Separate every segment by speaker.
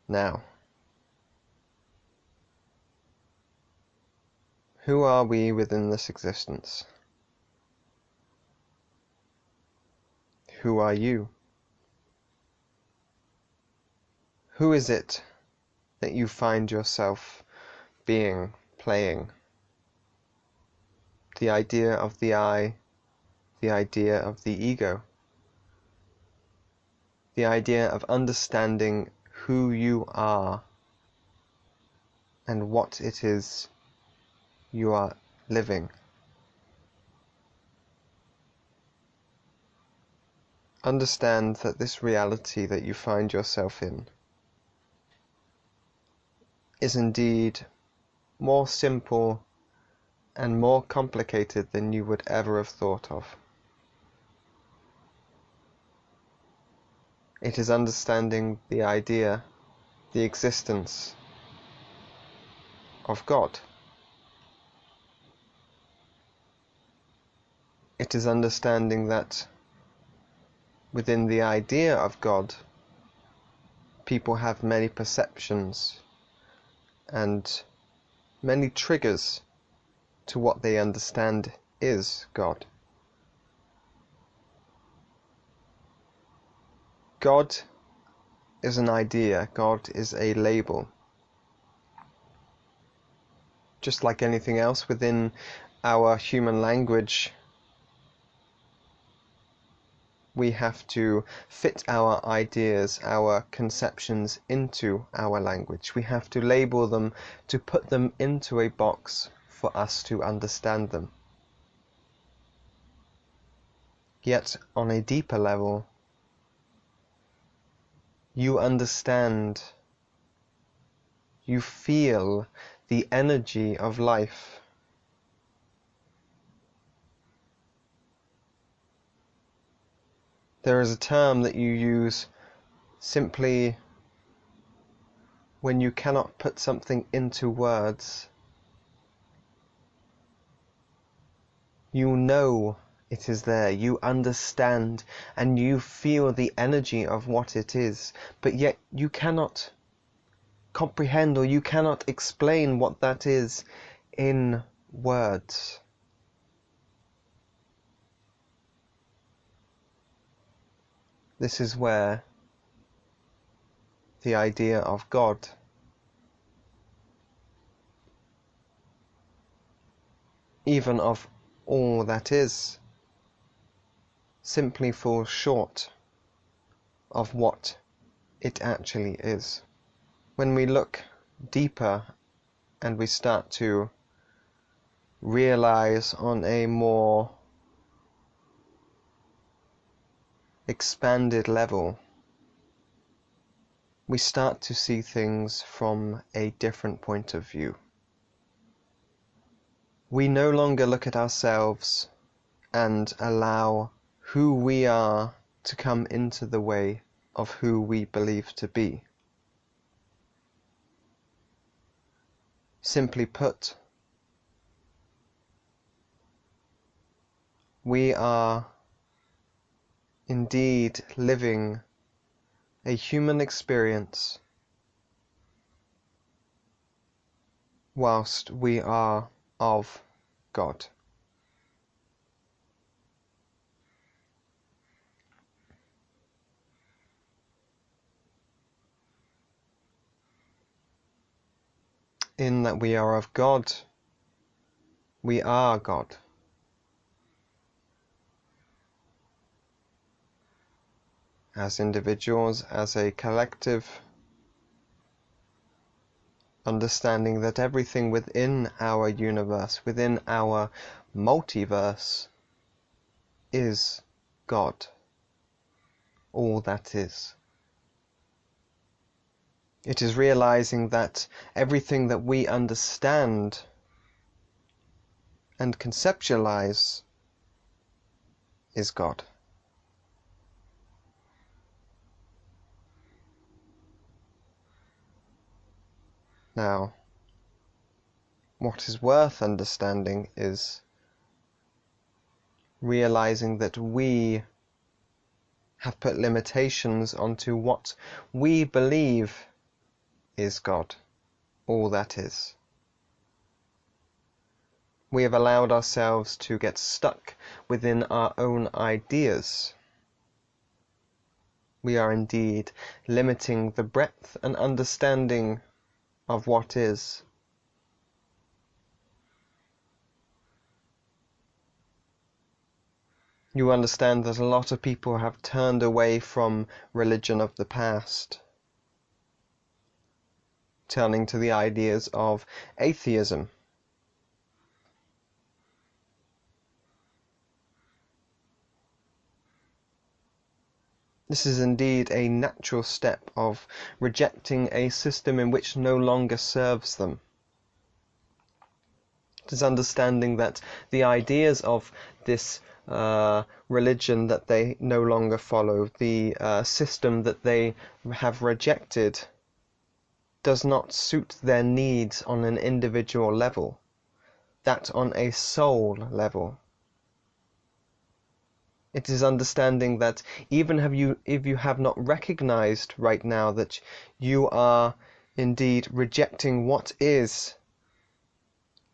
Speaker 1: Now, who are we within this existence? Who are you? Who is it that you find yourself being, playing? The idea of the I, the idea of the ego, the idea of understanding who you are and what it is you are living. Understand that this reality that you find yourself in is indeed more simple and more complicated than you would ever have thought of. It is understanding the idea, the existence of God. It is understanding that within the idea of God, people have many perceptions and many triggers to what they understand is God. God is an idea, God is a label. Just like anything else within our human language, we have to fit our ideas, our conceptions into our language. We have to label them to put them into a box for us to understand them. Yet, on a deeper level, you understand, you feel the energy of life. There is a term that you use simply when you cannot put something into words. You know it is there, you understand, and you feel the energy of what it is, but yet you cannot comprehend or you cannot explain what that is in words. This is where the idea of God even of all that is simply falls short of what it actually is. When we look deeper and we start to realize on a more expanded level, we start to see things from a different point of view. We no longer look at ourselves and allow who we are to come into the way of who we believe to be. Simply put, we are indeed living a human experience whilst we are of God. In that we are of God, we are God. As individuals, as a collective, understanding that everything within our universe, within our multiverse, is God, all that is. It is realizing that everything that we understand and conceptualize is God. Now, what is worth understanding is realizing that we have put limitations onto what we believe is God, all that is. We have allowed ourselves to get stuck within our own ideas. We are indeed limiting the breadth and understanding of what is. You understand that a lot of people have turned away from religion of the past, turning to the ideas of atheism. This is indeed a natural step of rejecting a system in which no longer serves them. It is understanding that the ideas of this religion that they no longer follow, the system that they have rejected, does not suit their needs on an individual level, that on a soul level. It is understanding that even if you have not recognized right now that you are indeed rejecting what is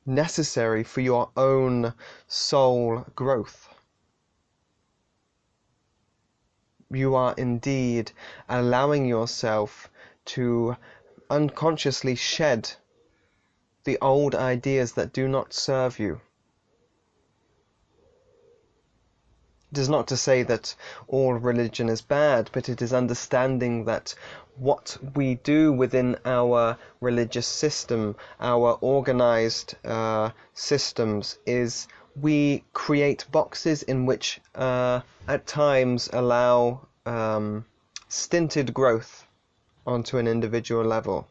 Speaker 1: necessary for your own soul growth, you are indeed allowing yourself to unconsciously shed the old ideas that do not serve you. It is not to say that all religion is bad, but it is understanding that what we do within our religious system, our organized systems, is we create boxes in which at times allow stinted growth onto an individual level.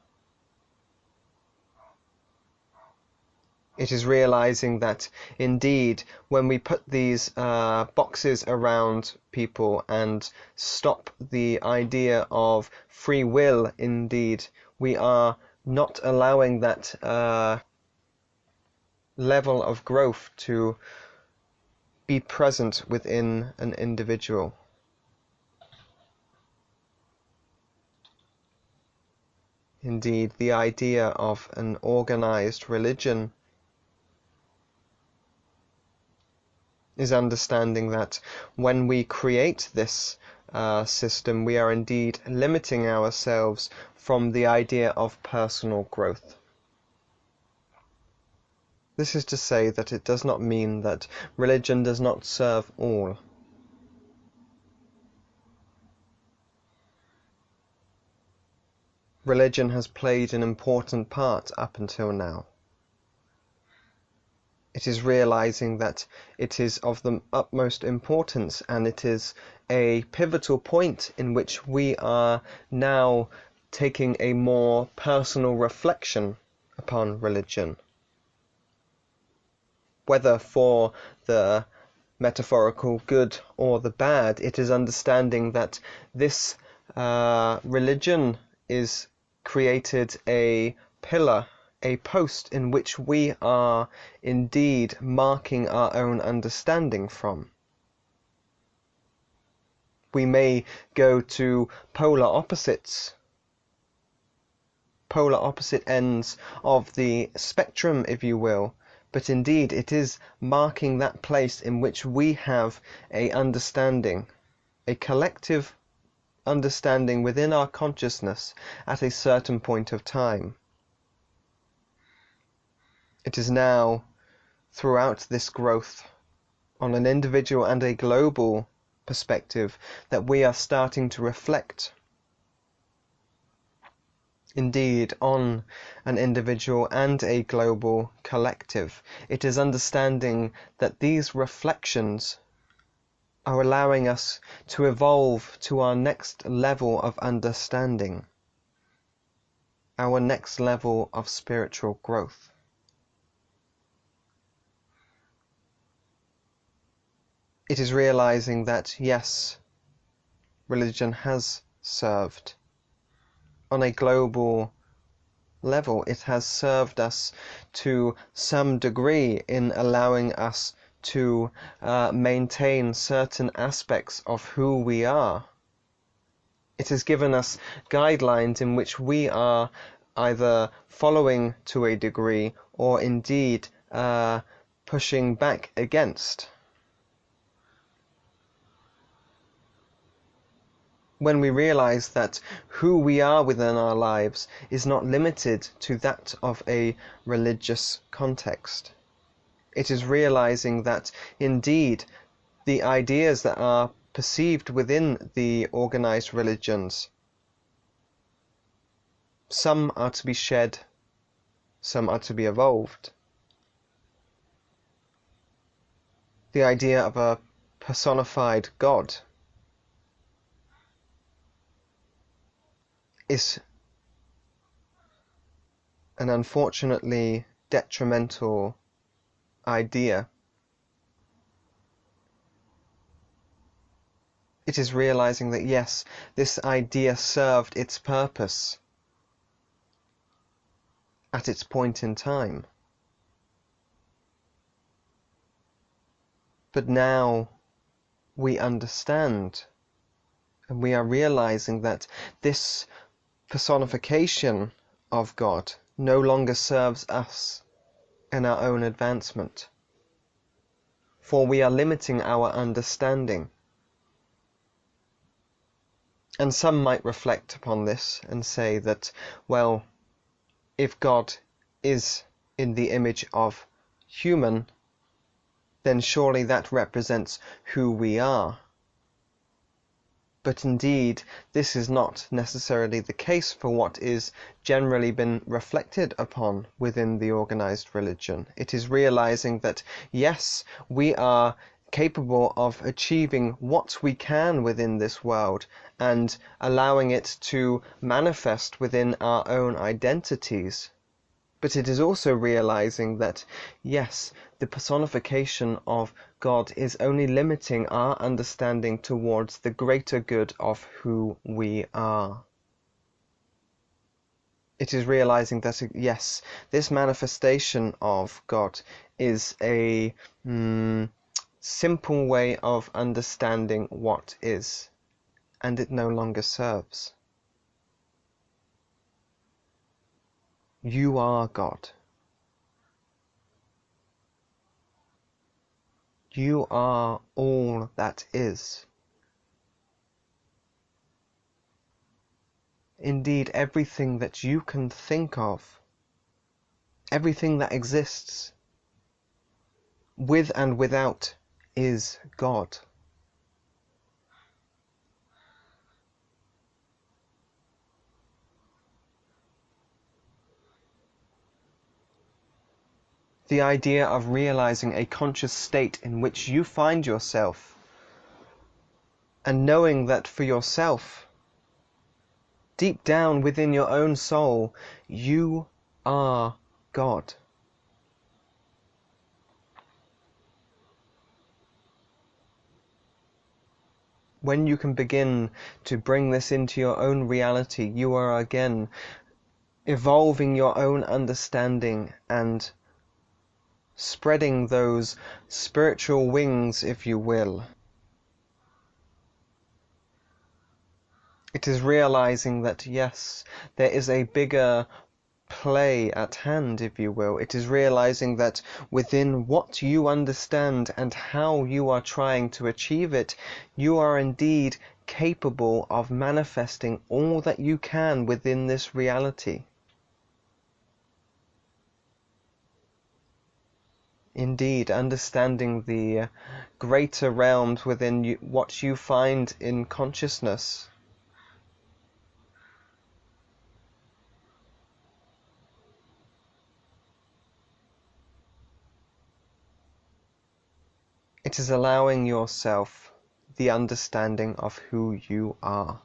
Speaker 1: It is realizing that indeed when we put these boxes around people and stop the idea of free will, indeed we are not allowing that level of growth to be present within an individual. Indeed, the idea of an organized religion is understanding that when we create this system, we are indeed limiting ourselves from the idea of personal growth. This is to say that it does not mean that religion does not serve all. Religion has played an important part up until now. It is realizing that it is of the utmost importance, and it is a pivotal point in which we are now taking a more personal reflection upon religion. Whether for the metaphorical good or the bad, it is understanding that this religion is created a pillar, a post in which we are indeed marking our own understanding from. We may go to polar opposite ends of the spectrum, if you will, but indeed it is marking that place in which we have a understanding, a collective understanding within our consciousness at a certain point of time. It is now, throughout this growth, on an individual and a global perspective, that we are starting to reflect, indeed, on an individual and a global collective. It is understanding that these reflections are allowing us to evolve to our next level of understanding, our next level of spiritual growth. It is realizing that, yes, religion has served. On a global level, it has served us to some degree in allowing us to maintain certain aspects of who we are. It has given us guidelines in which we are either following to a degree or indeed pushing back against. When we realize that who we are within our lives is not limited to that of a religious context. It is realizing that indeed the ideas that are perceived within the organized religions, some are to be shed, some are to be evolved. The idea of a personified God is an unfortunately detrimental idea. It is realizing that yes, this idea served its purpose at its point in time. But now we understand, and we are realizing that this personification of God no longer serves us in our own advancement, for we are limiting our understanding. And some might reflect upon this and say that, well, if God is in the image of human, then surely that represents who we are. But indeed, this is not necessarily the case for what is generally been reflected upon within the organized religion. It is realizing that, yes, we are capable of achieving what we can within this world and allowing it to manifest within our own identities. But it is also realizing that, yes, the personification of God is only limiting our understanding towards the greater good of who we are. It is realizing that, yes, this manifestation of God is a simple way of understanding what is, and it no longer serves. You are God. You are all that is. Indeed, everything that you can think of, everything that exists, with and without, is God. The idea of realizing a conscious state in which you find yourself, and knowing that for yourself, deep down within your own soul, you are God. When you can begin to bring this into your own reality, you are again evolving your own understanding and spreading those spiritual wings, if you will. It is realizing that, yes, there is a bigger play at hand, if you will. It is realizing that within what you understand and how you are trying to achieve it, you are indeed capable of manifesting all that you can within this reality. Indeed, understanding the greater realms within you, what you find in consciousness. It is allowing yourself the understanding of who you are.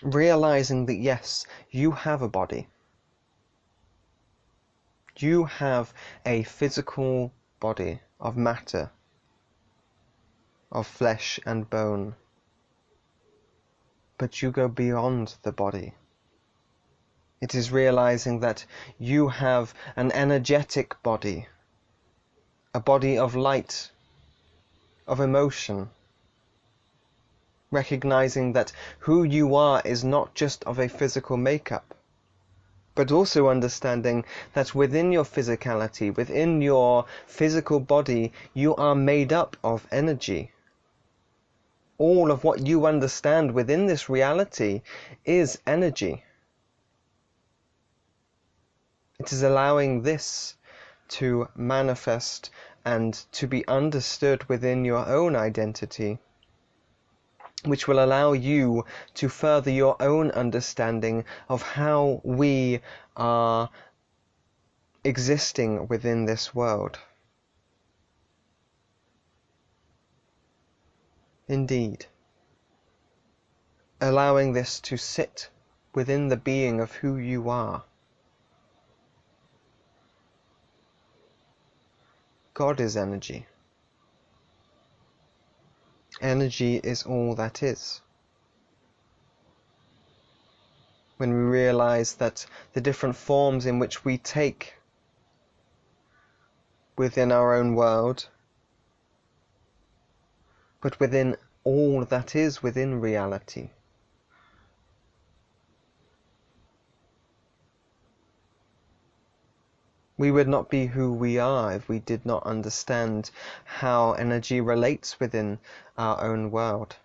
Speaker 1: Realizing that yes, you have a body. You have a physical body of matter, of flesh and bone. But you go beyond the body. It is realizing that you have an energetic body, a body of light, of emotion. recognizing that who you are is not just of a physical makeup, but also understanding that within your physicality, within your physical body, you are made up of energy. All of what you understand within this reality is energy. It is allowing this to manifest and to be understood within your own identity, which will allow you to further your own understanding of how we are existing within this world. Indeed, allowing this to sit within the being of who you are. God is energy. Energy is all that is. When we realize that the different forms in which we take within our own world, but within all that is within reality. We would not be who we are if we did not understand how energy relates within our own world.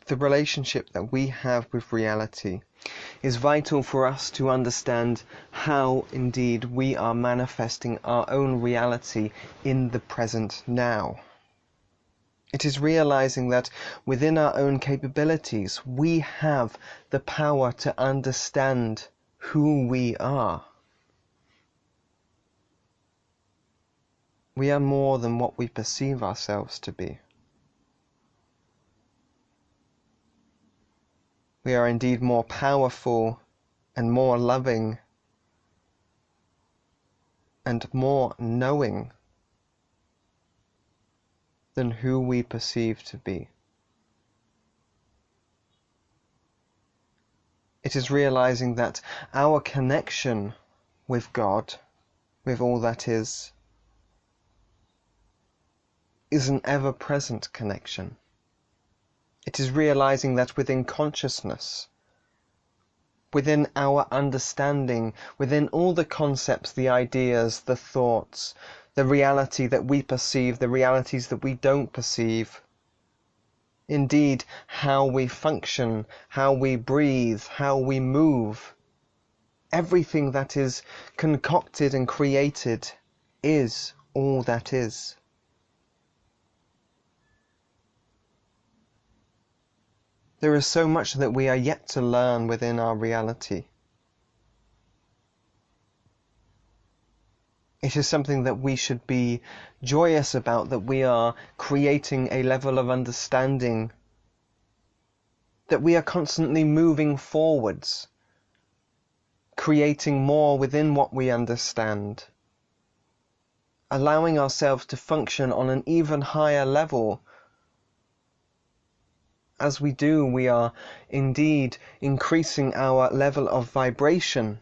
Speaker 1: The relationship that we have with reality is vital for us to understand how indeed we are manifesting our own reality in the present now. It is realizing that within our own capabilities, we have the power to understand who we are. We are more than what we perceive ourselves to be. We are indeed more powerful and more loving and more knowing than who we perceive to be. It is realizing that our connection with God, with all that is an ever-present connection. It is realizing that within consciousness, within our understanding, within all the concepts, the ideas, the thoughts, the reality that we perceive, the realities that we don't perceive, indeed, how we function, how we breathe, how we move, everything that is concocted and created is all that is. There is so much that we are yet to learn within our reality. It is something that we should be joyous about, that we are creating a level of understanding, that we are constantly moving forwards, creating more within what we understand, allowing ourselves to function on an even higher level. As we do, we are indeed increasing our level of vibration.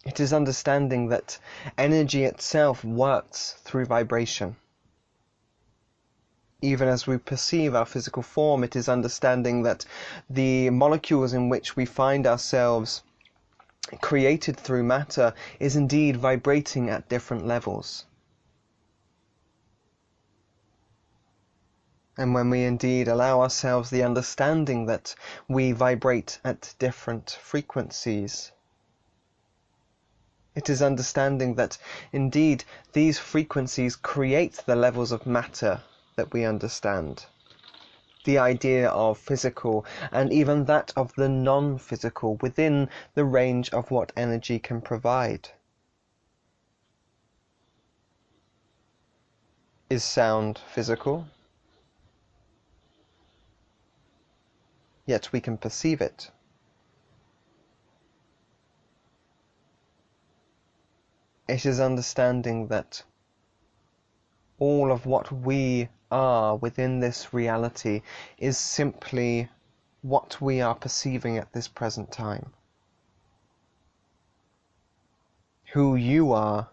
Speaker 1: It is understanding that energy itself works through vibration. Even as we perceive our physical form, it is understanding that the molecules in which we find ourselves created through matter is indeed vibrating at different levels. And when we indeed allow ourselves the understanding that we vibrate at different frequencies, it is understanding that indeed these frequencies create the levels of matter that we understand. The idea of physical and even that of the non-physical within the range of what energy can provide. Is sound physical? Yet we can perceive it. It is understanding that all of what we are within this reality is simply what we are perceiving at this present time. Who you are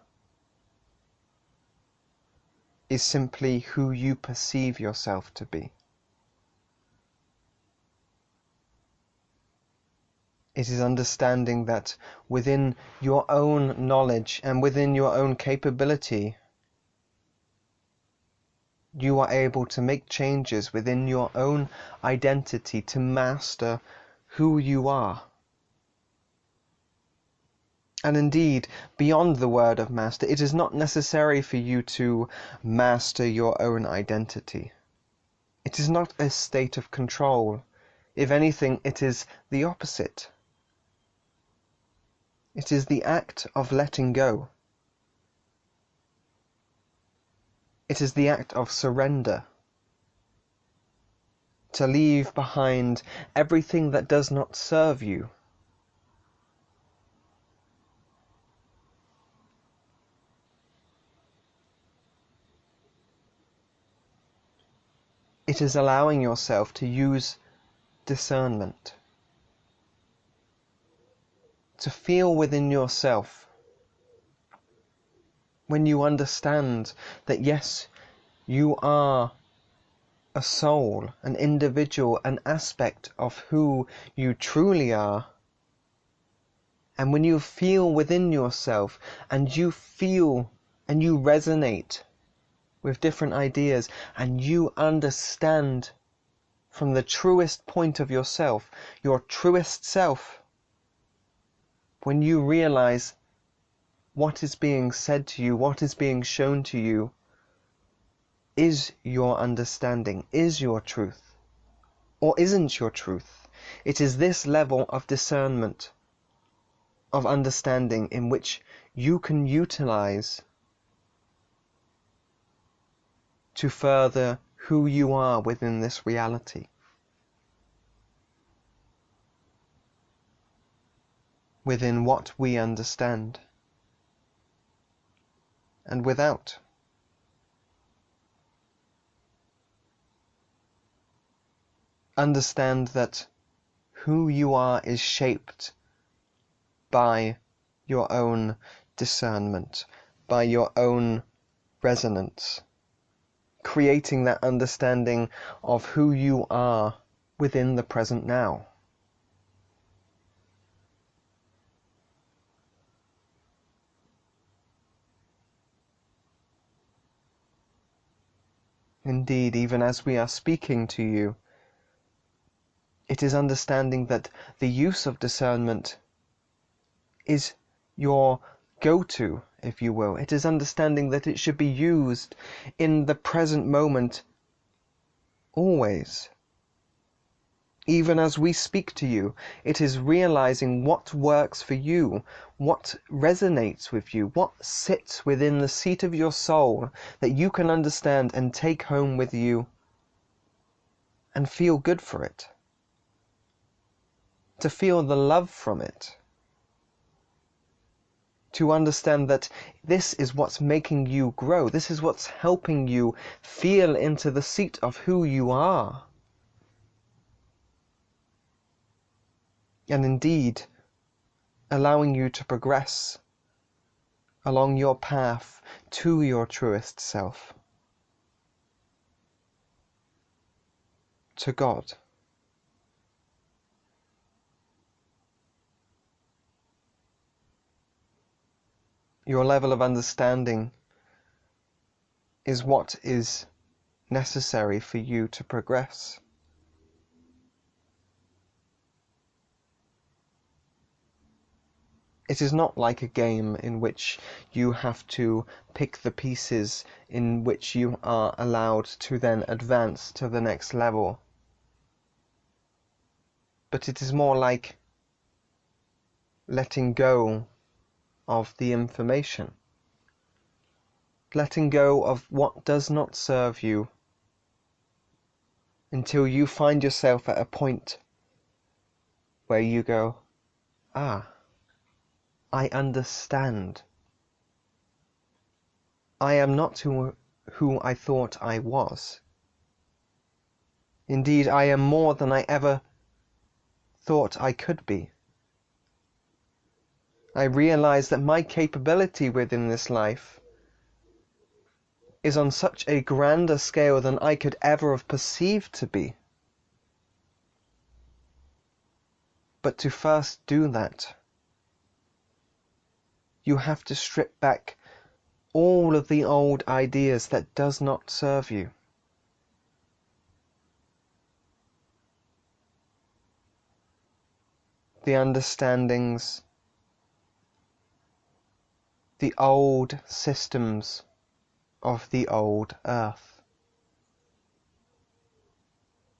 Speaker 1: is simply who you perceive yourself to be. It is understanding that within your own knowledge and within your own capability, you are able to make changes within your own identity to master who you are. And indeed, beyond the word of master, it is not necessary for you to master your own identity. It is not a state of control. If anything, it is the opposite. It is the act of letting go. It is the act of surrender. To leave behind everything that does not serve you. It is allowing yourself to use discernment. To feel within yourself, when you understand that yes, you are a soul, an individual, an aspect of who you truly are. And when you feel within yourself and you feel and you resonate with different ideas and you understand from the truest point of yourself, your truest self, when you realize what is being said to you, what is being shown to you, is your understanding, is your truth, or isn't your truth. It is this level of discernment, of understanding, in which you can utilize to further who you are within this reality. Within what we understand. And without. Understand that who you are is shaped by your own discernment, by your own resonance, creating that understanding of who you are within the present now. Indeed, even as we are speaking to you, it is understanding that the use of discernment is your go-to, if you will. It is understanding that it should be used in the present moment always. Even as we speak to you, it is realizing what works for you, what resonates with you, what sits within the seat of your soul that you can understand and take home with you and feel good for it. To feel the love from it. To understand that this is what's making you grow. This is what's helping you feel into the seat of who you are. And indeed, allowing you to progress along your path to your truest self. To God. Your level of understanding is what is necessary for you to progress. It is not like a game in which you have to pick the pieces in which you are allowed to then advance to the next level. But it is more like letting go of the information. Letting go of what does not serve you until you find yourself at a point where you go, ah, I understand. I am not who I thought I was. Indeed, I am more than I ever thought I could be. I realize that my capability within this life is on such a grander scale than I could ever have perceived to be. But to first do that, you have to strip back all of the old ideas that does not serve you. The understandings, the old systems of the old earth.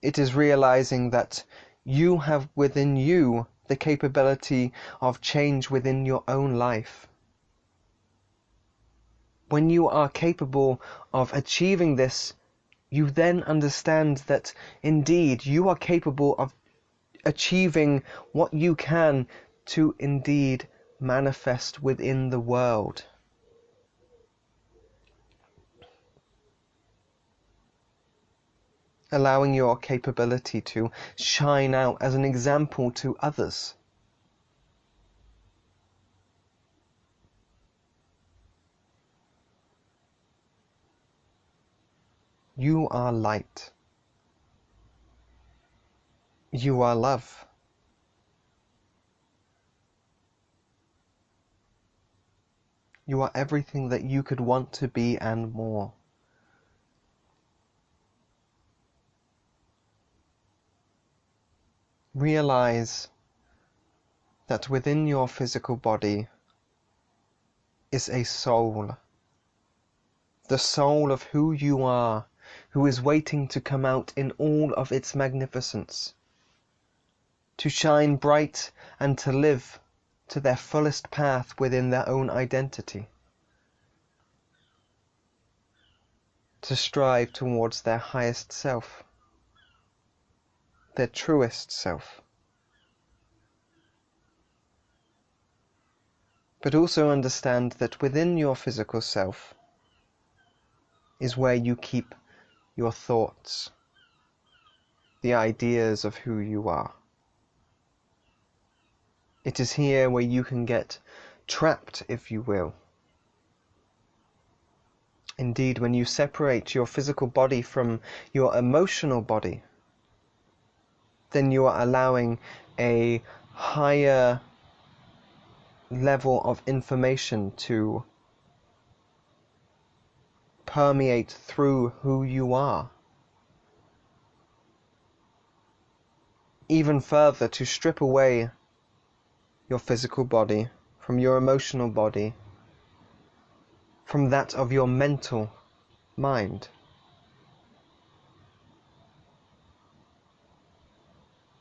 Speaker 1: It is realizing that you have within you the capability of change within your own life. When you are capable of achieving this, you then understand that indeed you are capable of achieving what you can to indeed manifest within the world. Allowing your capability to shine out as an example to others. You are light. You are love. You are everything that you could want to be and more. Realize that within your physical body is a soul. The soul of who you are, who is waiting to come out in all of its magnificence, to shine bright and to live to their fullest path within their own identity, to strive towards their highest self, their truest self. But also understand that within your physical self is where you keep your thoughts, the ideas of who you are. It is here where you can get trapped, if you will. Indeed, when you separate your physical body from your emotional body, then you are allowing a higher level of information to permeate through who you are. Even further, to strip away your physical body from your emotional body, from that of your mental mind.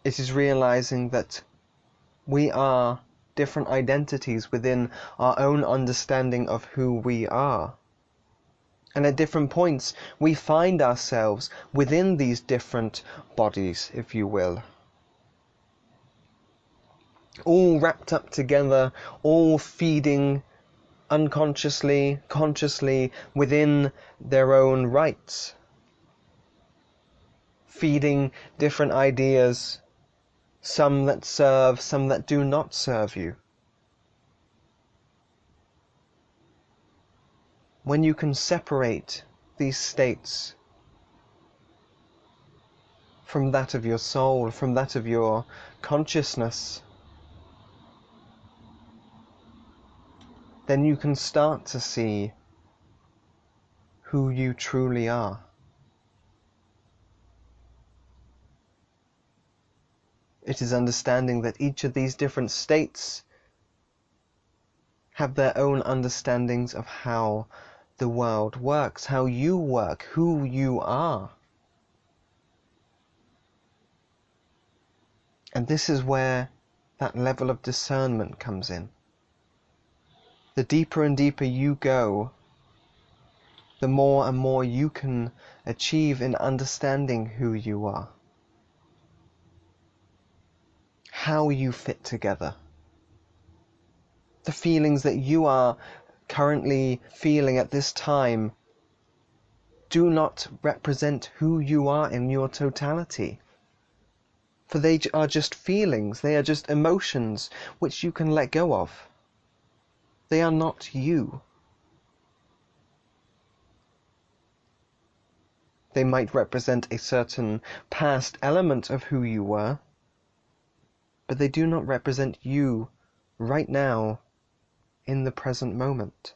Speaker 1: It is realizing that we are different identities within our own understanding of who we are. And at different points, we find ourselves within these different bodies, if you will. All wrapped up together, all feeding unconsciously, consciously, within their own rights. Feeding different ideas, some that serve, some that do not serve you. When you can separate these states from that of your soul, from that of your consciousness, then you can start to see who you truly are. It is understanding that each of these different states have their own understandings of how the world works, how you work, who you are. And this is where that level of discernment comes in. The deeper and deeper you go, the more and more you can achieve in understanding who you are, how you fit together. The feelings that you are currently feeling at this time do not represent who you are in your totality. For they are just feelings, they are just emotions which you can let go of. They are not you. They might represent a certain past element of who you were, but they do not represent you right now in the present moment.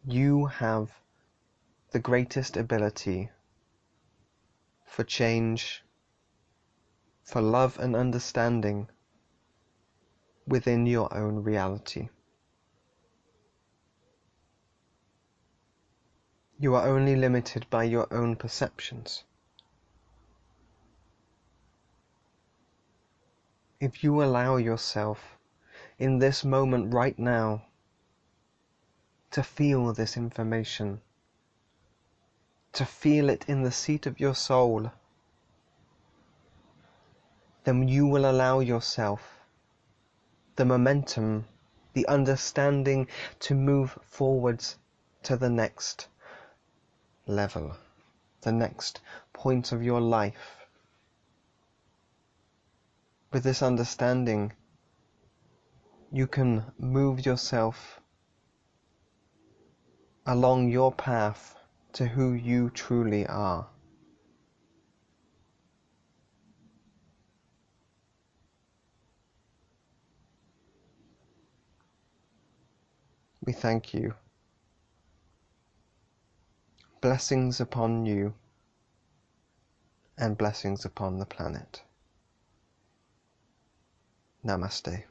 Speaker 1: You have the greatest ability for change, for love and understanding within your own reality. You are only limited by your own perceptions. If you allow yourself in this moment right now to feel this information, to feel it in the seat of your soul, then you will allow yourself the momentum, the understanding to move forwards to the next level, the next point of your life. With this understanding, you can move yourself along your path to who you truly are. We thank you. Blessings upon you, and blessings upon the planet. Namaste.